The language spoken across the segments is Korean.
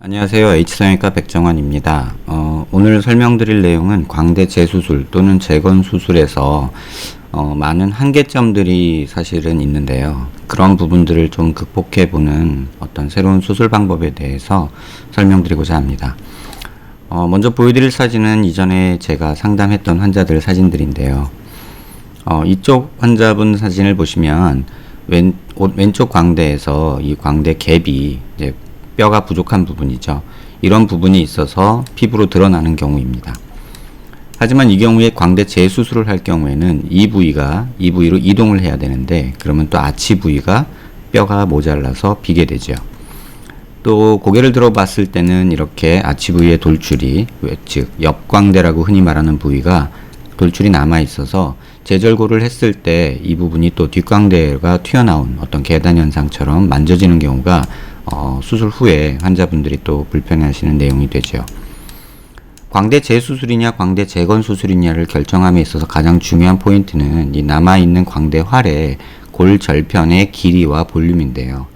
안녕하세요. H성형외과 백정환입니다. 오늘 설명드릴 내용은 광대 재수술 또는 재건 수술에서 많은 한계점들이 사실은 있는데요. 그런 부분들을 좀 극복해보는 어떤 새로운 수술 방법에 대해서 설명드리고자 합니다. 먼저 보여드릴 사진은 이전에 제가 상담했던 환자들 사진들인데요. 이쪽 환자분 사진을 보시면 왼쪽 광대에서 이 광대 갭이 이제 뼈가 부족한 부분이죠. 이런 부분이 있어서 피부로 드러나는 경우입니다. 하지만 이 경우에 광대 재수술을 할 경우에는 이 부위로 이동을 해야 되는데, 그러면 또 아치 부위가 뼈가 모자라서 비게 되죠. 또 고개를 들어 봤을 때는 이렇게 아치 부위의 돌출이, 즉 옆광대라고 흔히 말하는 부위가 돌출이 남아 있어서 재절골을 했을 때 이 부분이 또 뒷광대가 튀어나온 어떤 계단 현상처럼 만져지는 경우가 수술 후에 환자분들이 또 불편해하시는 내용이 되죠. 광대 재수술이냐 광대 재건 수술이냐를 결정함에 있어서 가장 중요한 포인트는 이 남아있는 광대활의 골 절편의 길이와 볼륨인데요.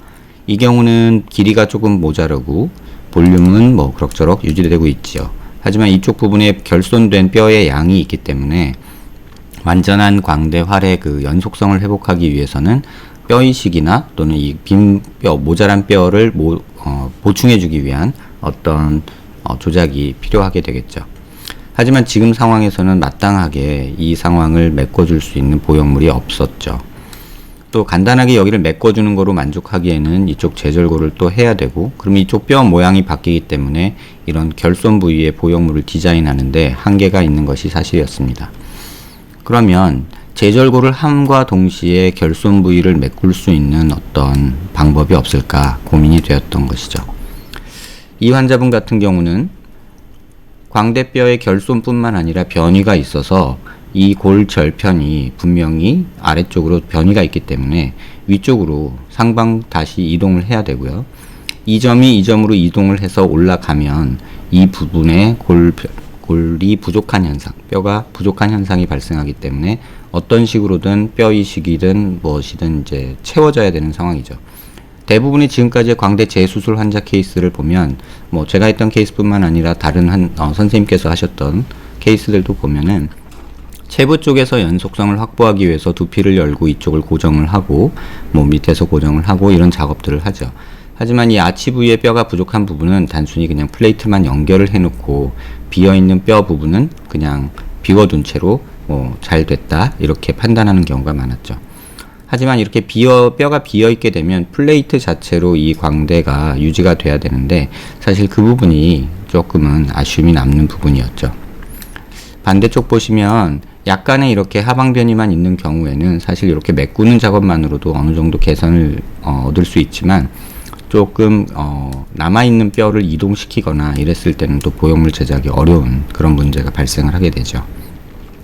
이 경우는 길이가 조금 모자르고 볼륨은 뭐 그럭저럭 유지되고 있죠. 하지만 이쪽 부분에 결손된 뼈의 양이 있기 때문에 완전한 광대활의 그 연속성을 회복하기 위해서는 뼈이식이나 또는 이 빈 뼈, 모자란 뼈를 보충해주기 위한 어떤 조작이 필요하게 되겠죠. 하지만 지금 상황에서는 마땅하게 이 상황을 메꿔줄 수 있는 보형물이 없었죠. 또 간단하게 여기를 메꿔주는 거로 만족하기에는 이쪽 재절골을 또 해야 되고, 그러면 이쪽 뼈 모양이 바뀌기 때문에 이런 결손 부위의 보형물을 디자인하는데 한계가 있는 것이 사실이었습니다. 그러면 재절골을 함과 동시에 결손 부위를 메꿀 수 있는 어떤 방법이 없을까 고민이 되었던 것이죠. 이 환자분 같은 경우는 광대뼈의 결손뿐만 아니라 변이가 있어서 이 골 절편이 분명히 아래쪽으로 변이가 있기 때문에 위쪽으로 상방 다시 이동을 해야 되고요. 이 점이 이 점으로 이동을 해서 올라가면 이 부분에 골이 부족한 현상, 뼈가 부족한 현상이 발생하기 때문에 어떤 식으로든 뼈 이식이든 무엇이든 이제 채워져야 되는 상황이죠. 대부분이 지금까지 광대 재수술 환자 케이스를 보면, 뭐 제가 했던 케이스뿐만 아니라 다른 선생님께서 하셨던 케이스들도 보면은 체부 쪽에서 연속성을 확보하기 위해서 두피를 열고 이쪽을 고정을 하고 뭐 밑에서 고정을 하고 이런 작업들을 하죠. 하지만 이 아치 부위의 뼈가 부족한 부분은 단순히 그냥 플레이트만 연결을 해놓고 비어있는 뼈 부분은 그냥 비워둔 채로 잘 됐다 이렇게 판단하는 경우가 많았죠. 하지만 이렇게 뼈가 비어있게 되면 플레이트 자체로 이 광대가 유지가 돼야 되는데 사실 그 부분이 조금은 아쉬움이 남는 부분이었죠. 반대쪽 보시면 약간의 이렇게 하방변이만 있는 경우에는 사실 이렇게 메꾸는 작업만으로도 어느 정도 개선을 얻을 수 있지만, 조금 남아있는 뼈를 이동시키거나 이랬을 때는 또 보형물 제작이 어려운 그런 문제가 발생을 하게 되죠.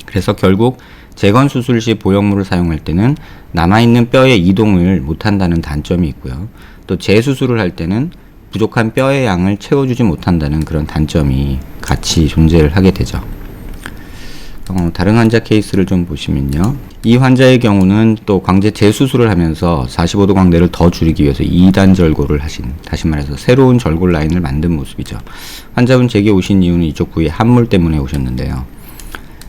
그래서 결국 재건 수술 시 보형물을 사용할 때는 남아있는 뼈의 이동을 못한다는 단점이 있고요. 또 재수술을 할 때는 부족한 뼈의 양을 채워주지 못한다는 그런 단점이 같이 존재를 하게 되죠. 다른 환자 케이스를 좀 보시면요. 이 환자의 경우는 또 광대 재수술을 하면서 45도 광대를 더 줄이기 위해서 2단 절골을 하신, 다시 말해서 새로운 절골 라인을 만든 모습이죠. 환자분 제게 오신 이유는 이쪽 부위에 함몰 때문에 오셨는데요.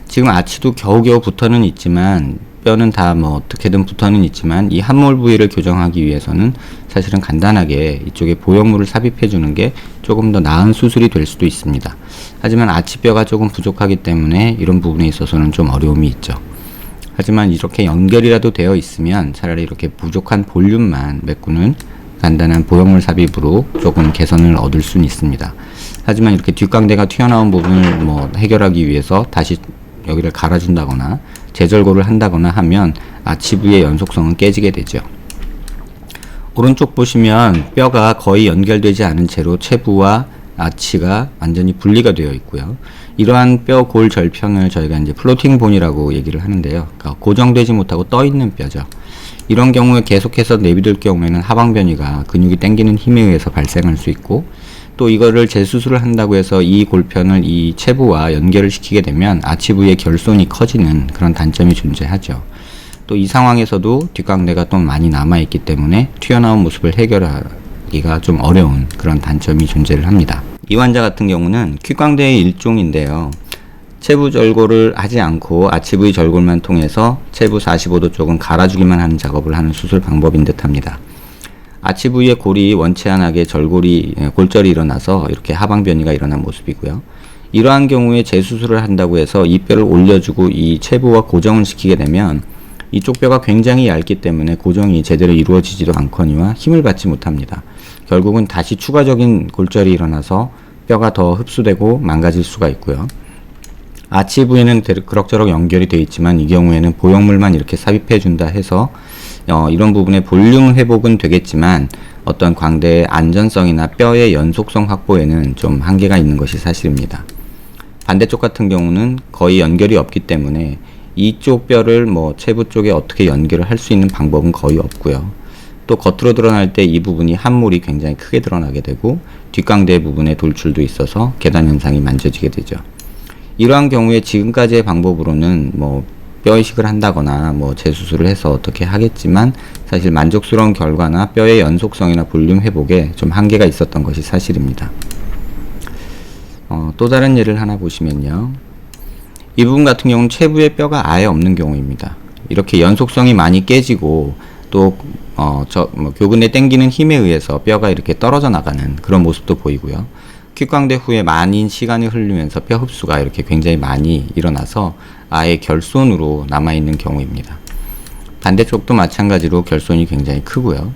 지금 아치도 겨우겨우 붙어는 있지만, 뼈는 다 뭐 어떻게든 붙어는 있지만, 이 함몰 부위를 교정하기 위해서는 사실은 간단하게 이쪽에 보형물을 삽입해 주는 게 조금 더 나은 수술이 될 수도 있습니다. 하지만 아치뼈가 조금 부족하기 때문에 이런 부분에 있어서는 좀 어려움이 있죠. 하지만 이렇게 연결이라도 되어 있으면 차라리 이렇게 부족한 볼륨만 메꾸는 간단한 보형물 삽입으로 조금 개선을 얻을 수는 있습니다. 하지만 이렇게 뒷광대가 튀어나온 부분을 해결하기 위해서 다시 여기를 갈아준다거나 재절골을 한다거나 하면 아치 부위의 연속성은 깨지게 되죠. 오른쪽 보시면 뼈가 거의 연결되지 않은 채로 체부와 아치가 완전히 분리가 되어 있고요. 이러한 뼈 골 절편을 저희가 이제 플로팅 본이라고 얘기를 하는데요. 그러니까 고정되지 못하고 떠 있는 뼈죠. 이런 경우에 계속해서 내비둘 경우에는 하방변이가 근육이 당기는 힘에 의해서 발생할 수 있고, 또 이거를 재수술을 한다고 해서 이 골편을 이 체부와 연결을 시키게 되면 아치 부위의 결손이 커지는 그런 단점이 존재하죠. 또 이 상황에서도 뒷광대가 또 많이 남아있기 때문에 튀어나온 모습을 해결하기가 좀 어려운 그런 단점이 존재를 합니다. 이 환자 같은 경우는 귓광대의 일종인데요. 체부 절골을 하지 않고 아치 부위 절골만 통해서 체부 45도 쪽은 갈아주기만 하는 작업을 하는 수술 방법인 듯 합니다. 아치 부위의 골이 원체안하게 골절이 일어나서 이렇게 하방 변이가 일어난 모습이고요. 이러한 경우에 재수술을 한다고 해서 이 뼈를 올려주고 이 체부와 고정을 시키게 되면 이쪽 뼈가 굉장히 얇기 때문에 고정이 제대로 이루어지지도 않거니와 힘을 받지 못합니다. 결국은 다시 추가적인 골절이 일어나서 뼈가 더 흡수되고 망가질 수가 있고요. 아치 부위는 그럭저럭 연결이 되어 있지만 이 경우에는 보형물만 이렇게 삽입해 준다 해서 이런 부분의 볼륨 회복은 되겠지만 어떤 광대의 안전성이나 뼈의 연속성 확보에는 좀 한계가 있는 것이 사실입니다. 반대쪽 같은 경우는 거의 연결이 없기 때문에 이쪽 뼈를 체부 쪽에 어떻게 연결을 할 수 있는 방법은 거의 없고요. 또 겉으로 드러날 때 이 부분이 함몰이 굉장히 크게 드러나게 되고 뒷광대 부분에 돌출도 있어서 계단 현상이 만져지게 되죠. 이러한 경우에 지금까지의 방법으로는 뼈 이식을 한다거나 재수술을 해서 어떻게 하겠지만 사실 만족스러운 결과나 뼈의 연속성이나 볼륨 회복에 좀 한계가 있었던 것이 사실입니다. 또 다른 예를 하나 보시면요. 이 부분 같은 경우는 체부에 뼈가 아예 없는 경우입니다. 이렇게 연속성이 많이 깨지고 또 교근에 당기는 힘에 의해서 뼈가 이렇게 떨어져 나가는 그런 모습도 보이고요. 귓광대 후에 많은 시간이 흐르면서 뼈 흡수가 이렇게 굉장히 많이 일어나서 아예 결손으로 남아있는 경우입니다. 반대쪽도 마찬가지로 결손이 굉장히 크고요.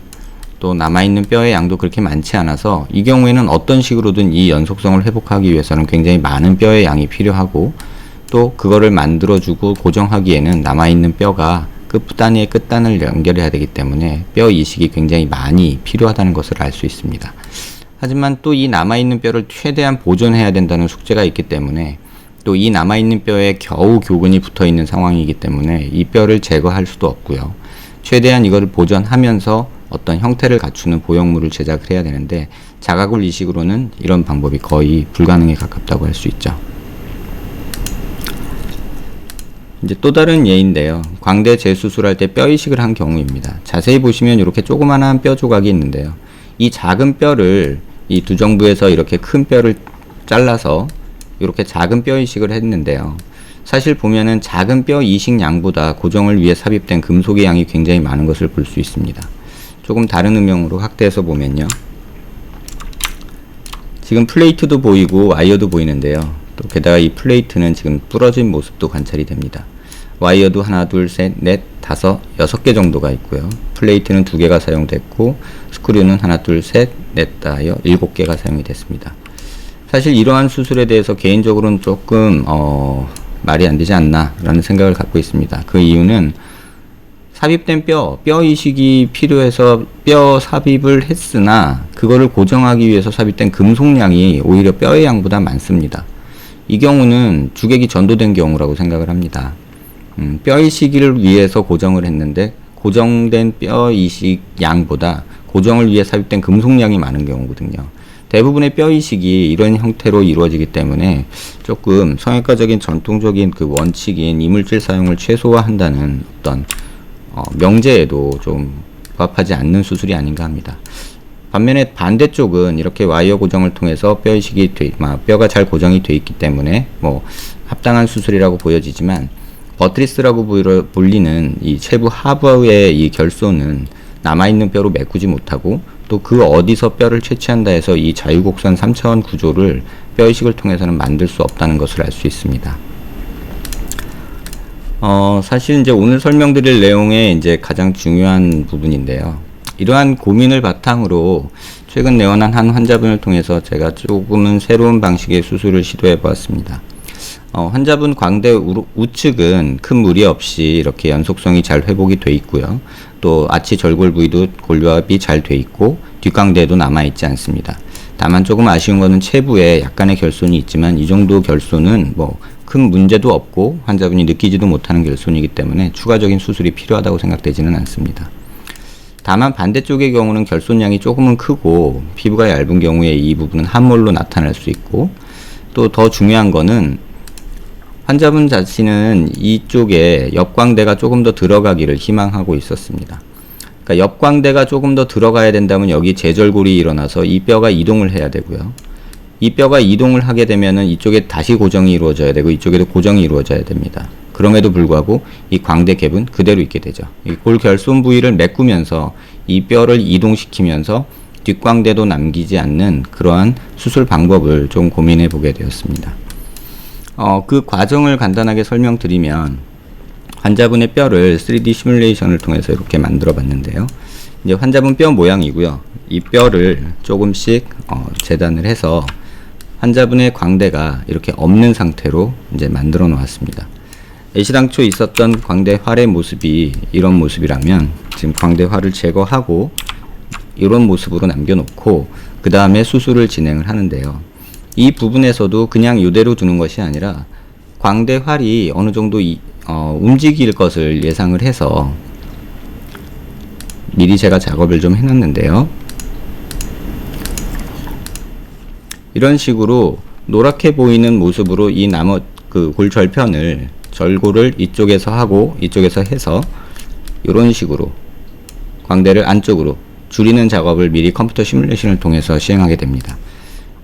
또 남아있는 뼈의 양도 그렇게 많지 않아서 이 경우에는 어떤 식으로든 이 연속성을 회복하기 위해서는 굉장히 많은 뼈의 양이 필요하고 또 그거를 만들어주고 고정하기에는 남아있는 뼈가 끝단위의 끝단을 연결해야 되기 때문에 뼈 이식이 굉장히 많이 필요하다는 것을 알 수 있습니다. 하지만 또 이 남아있는 뼈를 최대한 보존해야 된다는 숙제가 있기 때문에 또 이 남아있는 뼈에 겨우 교근이 붙어있는 상황이기 때문에 이 뼈를 제거할 수도 없고요. 최대한 이거를 보존하면서 어떤 형태를 갖추는 보형물을 제작을 해야 되는데 자가골 이식으로는 이런 방법이 거의 불가능에 가깝다고 할 수 있죠. 이제 또 다른 예인데요. 광대 재수술할 때 뼈 이식을 한 경우입니다. 자세히 보시면 이렇게 조그만한 뼈 조각이 있는데요. 이 작은 뼈를 이 두정부에서 이렇게 큰 뼈를 잘라서 이렇게 작은 뼈 이식을 했는데요. 사실 보면은 작은 뼈 이식 양보다 고정을 위해 삽입된 금속의 양이 굉장히 많은 것을 볼 수 있습니다. 조금 다른 음영으로 확대해서 보면요. 지금 플레이트도 보이고 와이어도 보이는데요. 또 게다가 이 플레이트는 지금 부러진 모습도 관찰이 됩니다. 와이어도 하나, 둘, 셋, 넷, 다섯, 6개 정도가 있고요. 플레이트는 2개가 사용됐고 스크류는 하나, 둘, 셋, 넷, 다여 7개가 사용이 됐습니다. 사실 이러한 수술에 대해서 개인적으로는 조금 말이 안 되지 않나 라는 생각을 갖고 있습니다. 그 이유는 삽입된 뼈 이식이 필요해서 뼈 삽입을 했으나 그거를 고정하기 위해서 삽입된 금속량이 오히려 뼈의 양보다 많습니다. 이 경우는 주객이 전도된 경우라고 생각을 합니다. 뼈 이식을 위해서 고정을 했는데 고정된 뼈 이식 양보다 고정을 위해 삽입된 금속량이 많은 경우거든요. 대부분의 뼈 이식이 이런 형태로 이루어지기 때문에 조금 성형외과적인 전통적인 그 원칙인 이물질 사용을 최소화한다는 어떤 명제에도 좀 부합하지 않는 수술이 아닌가 합니다. 반면에 반대쪽은 이렇게 와이어 고정을 통해서 뼈가 잘 고정이 되어 있기 때문에 합당한 수술이라고 보여지지만 버트리스라고 불리는 이 체부 하부의 이 결손은 남아있는 뼈로 메꾸지 못하고 또 그 어디서 뼈를 채취한다 해서 이 자유곡선 3차원 구조를 뼈 이식을 통해서는 만들 수 없다는 것을 알 수 있습니다. 사실 이제 오늘 설명드릴 내용의 이제 가장 중요한 부분인데요. 이러한 고민을 바탕으로 최근 내원한 한 환자분을 통해서 제가 조금은 새로운 방식의 수술을 시도해 보았습니다. 환자분 광대 우측은 큰 무리 없이 이렇게 연속성이 잘 회복이 돼 있고요. 또 아치 절골 부위도 골조합이 잘 돼 있고 뒷광대도 남아 있지 않습니다. 다만 조금 아쉬운 것은 체부에 약간의 결손이 있지만 이 정도 결손은 큰 문제도 없고 환자분이 느끼지도 못하는 결손이기 때문에 추가적인 수술이 필요하다고 생각되지는 않습니다. 다만 반대쪽의 경우는 결손량이 조금은 크고 피부가 얇은 경우에 이 부분은 함몰로 나타날 수 있고, 또 더 중요한 거는 환자분 자신은 이쪽에 옆광대가 조금 더 들어가기를 희망하고 있었습니다. 그러니까 옆광대가 조금 더 들어가야 된다면 여기 제절골이 일어나서 이 뼈가 이동을 해야 되고요. 이 뼈가 이동을 하게 되면은 이쪽에 다시 고정이 이루어져야 되고 이쪽에도 고정이 이루어져야 됩니다. 그럼에도 불구하고 이 광대 갭은 그대로 있게 되죠. 이 골결손 부위를 메꾸면서 이 뼈를 이동시키면서 뒷광대도 남기지 않는 그러한 수술 방법을 좀 고민해 보게 되었습니다. 그 과정을 간단하게 설명드리면, 환자분의 뼈를 3D 시뮬레이션을 통해서 이렇게 만들어 봤는데요. 이제 환자분 뼈 모양이고요. 이 뼈를 조금씩 재단을 해서 환자분의 광대가 이렇게 없는 상태로 이제 만들어 놓았습니다. 애시당초 있었던 광대활의 모습이 이런 모습이라면 지금 광대활을 제거하고 이런 모습으로 남겨놓고 그 다음에 수술을 진행을 하는데요. 이 부분에서도 그냥 이대로 두는 것이 아니라 광대활이 어느 정도 움직일 것을 예상을 해서 미리 제가 작업을 좀 해놨는데요. 이런 식으로 노랗게 보이는 모습으로 이 골절편을 절골을 이쪽에서 하고 이쪽에서 해서 이런 식으로 광대를 안쪽으로 줄이는 작업을 미리 컴퓨터 시뮬레이션을 통해서 시행하게 됩니다.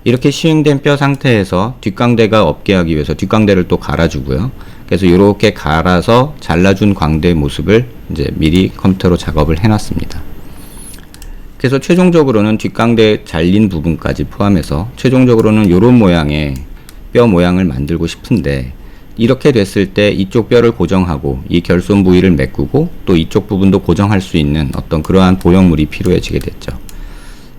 이렇게 시행된 뼈 상태에서 뒷광대가 없게 하기 위해서 뒷광대를 또 갈아주고요. 그래서 이렇게 갈아서 잘라준 광대 모습을 이제 미리 컴퓨터로 작업을 해놨습니다. 그래서 최종적으로는 뒷광대 잘린 부분까지 포함해서 최종적으로는 이런 모양의 뼈 모양을 만들고 싶은데, 이렇게 됐을 때 이쪽 뼈를 고정하고 이 결손 부위를 메꾸고 또 이쪽 부분도 고정할 수 있는 어떤 그러한 보형물이 필요해지게 됐죠.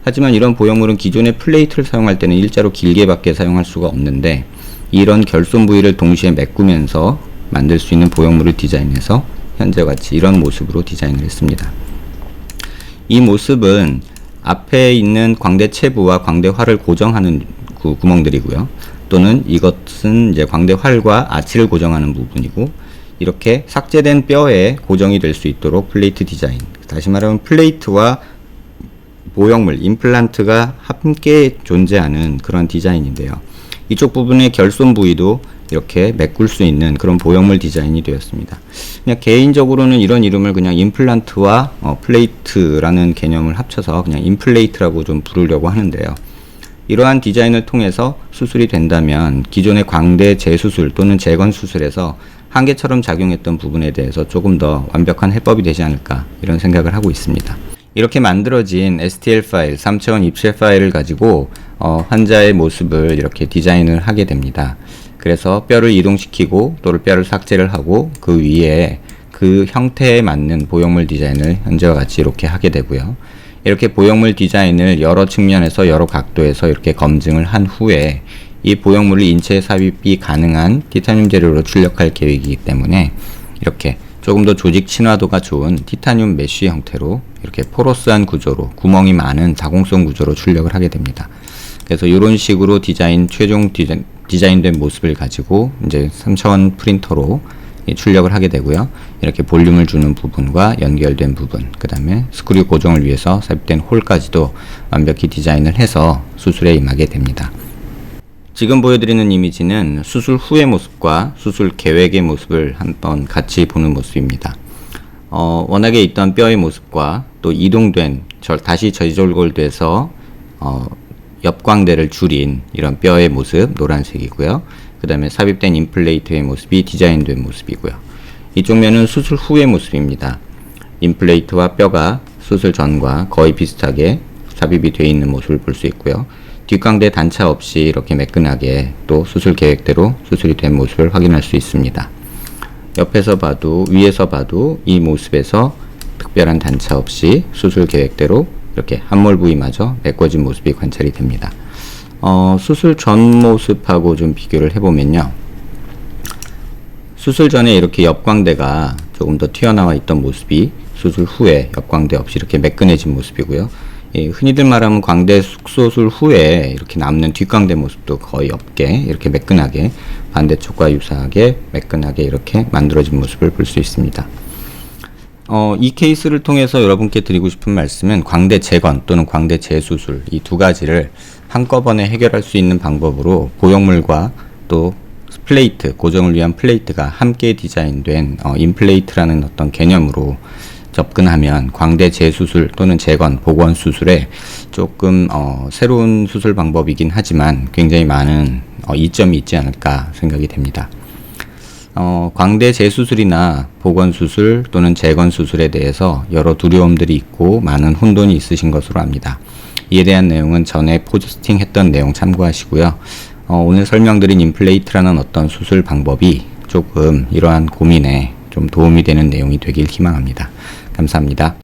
하지만 이런 보형물은 기존의 플레이트를 사용할 때는 일자로 길게밖에 사용할 수가 없는데, 이런 결손 부위를 동시에 메꾸면서 만들 수 있는 보형물을 디자인해서 현재 같이 이런 모습으로 디자인을 했습니다. 이 모습은 앞에 있는 광대 체부와 광대활을 고정하는 구멍들이고요. 또는 이것은 이제 광대활과 아치를 고정하는 부분이고, 이렇게 삭제된 뼈에 고정이 될 수 있도록 플레이트 디자인, 다시 말하면 플레이트와 보형물, 임플란트가 함께 존재하는 그런 디자인인데요. 이쪽 부분의 결손 부위도 이렇게 메꿀 수 있는 그런 보형물 디자인이 되었습니다. 그냥 개인적으로는 이런 이름을 그냥 임플란트와 플레이트라는 개념을 합쳐서 그냥 임플레이트라고 좀 부르려고 하는데요. 이러한 디자인을 통해서 수술이 된다면 기존의 광대 재수술 또는 재건 수술에서 한계처럼 작용했던 부분에 대해서 조금 더 완벽한 해법이 되지 않을까, 이런 생각을 하고 있습니다. 이렇게 만들어진 STL 파일, 3차원 입체 파일을 가지고 환자의 모습을 이렇게 디자인을 하게 됩니다. 그래서 뼈를 이동시키고 또 뼈를 삭제를 하고 그 위에 그 형태에 맞는 보형물 디자인을 현재와 같이 이렇게 하게 되고요. 이렇게 보형물 디자인을 여러 측면에서 여러 각도에서 이렇게 검증을 한 후에 이 보형물을 인체에 삽입이 가능한 티타늄 재료로 출력할 계획이기 때문에 이렇게 조금 더 조직 친화도가 좋은 티타늄 메쉬 형태로 이렇게 포로스한 구조로, 구멍이 많은 다공성 구조로 출력을 하게 됩니다. 그래서 이런 식으로 최종 디자인된 모습을 가지고 이제 3차원 프린터로 출력을 하게 되고요. 이렇게 볼륨을 주는 부분과 연결된 부분, 그 다음에 스크류 고정을 위해서 삽입된 홀까지도 완벽히 디자인을 해서 수술에 임하게 됩니다. 지금 보여드리는 이미지는 수술 후의 모습과 수술 계획의 모습을 한번 같이 보는 모습입니다. 워낙에 있던 뼈의 모습과 또 이동된 다시 재절골돼서 옆광대를 줄인 이런 뼈의 모습, 노란색이고요. 그 다음에 삽입된 임플레이트의 모습이 디자인된 모습이고요. 이쪽 면은 수술 후의 모습입니다. 임플레이트와 뼈가 수술 전과 거의 비슷하게 삽입이 되어 있는 모습을 볼 수 있고요. 뒷광대 단차 없이 이렇게 매끈하게 또 수술 계획대로 수술이 된 모습을 확인할 수 있습니다. 옆에서 봐도 위에서 봐도 이 모습에서 특별한 단차 없이 수술 계획대로 이렇게 함몰 부위마저 메꿔진 모습이 관찰이 됩니다. 수술 전 모습하고 좀 비교를 해보면요. 수술 전에 이렇게 옆광대가 조금 더 튀어나와 있던 모습이 수술 후에 옆광대 없이 이렇게 매끈해진 모습이고요. 흔히들 말하면 광대 숙소술 후에 이렇게 남는 뒷광대 모습도 거의 없게 이렇게 매끈하게, 반대쪽과 유사하게 매끈하게 이렇게 만들어진 모습을 볼 수 있습니다. 이 케이스를 통해서 여러분께 드리고 싶은 말씀은 광대 재건 또는 광대 재수술 이 두 가지를 한꺼번에 해결할 수 있는 방법으로 보형물과 또 플레이트, 고정을 위한 플레이트가 함께 디자인된 임플레이트라는 어떤 개념으로 접근하면 광대 재수술 또는 재건, 복원 수술에 조금 새로운 수술 방법이긴 하지만 굉장히 많은 이점이 있지 않을까 생각이 됩니다. 광대 재수술이나 복원 수술 또는 재건 수술에 대해서 여러 두려움들이 있고 많은 혼돈이 있으신 것으로 압니다. 이에 대한 내용은 전에 포스팅 했던 내용 참고하시고요. 오늘 설명드린 임플레이트라는 어떤 수술 방법이 조금 이러한 고민에 좀 도움이 되는 내용이 되길 희망합니다. 감사합니다.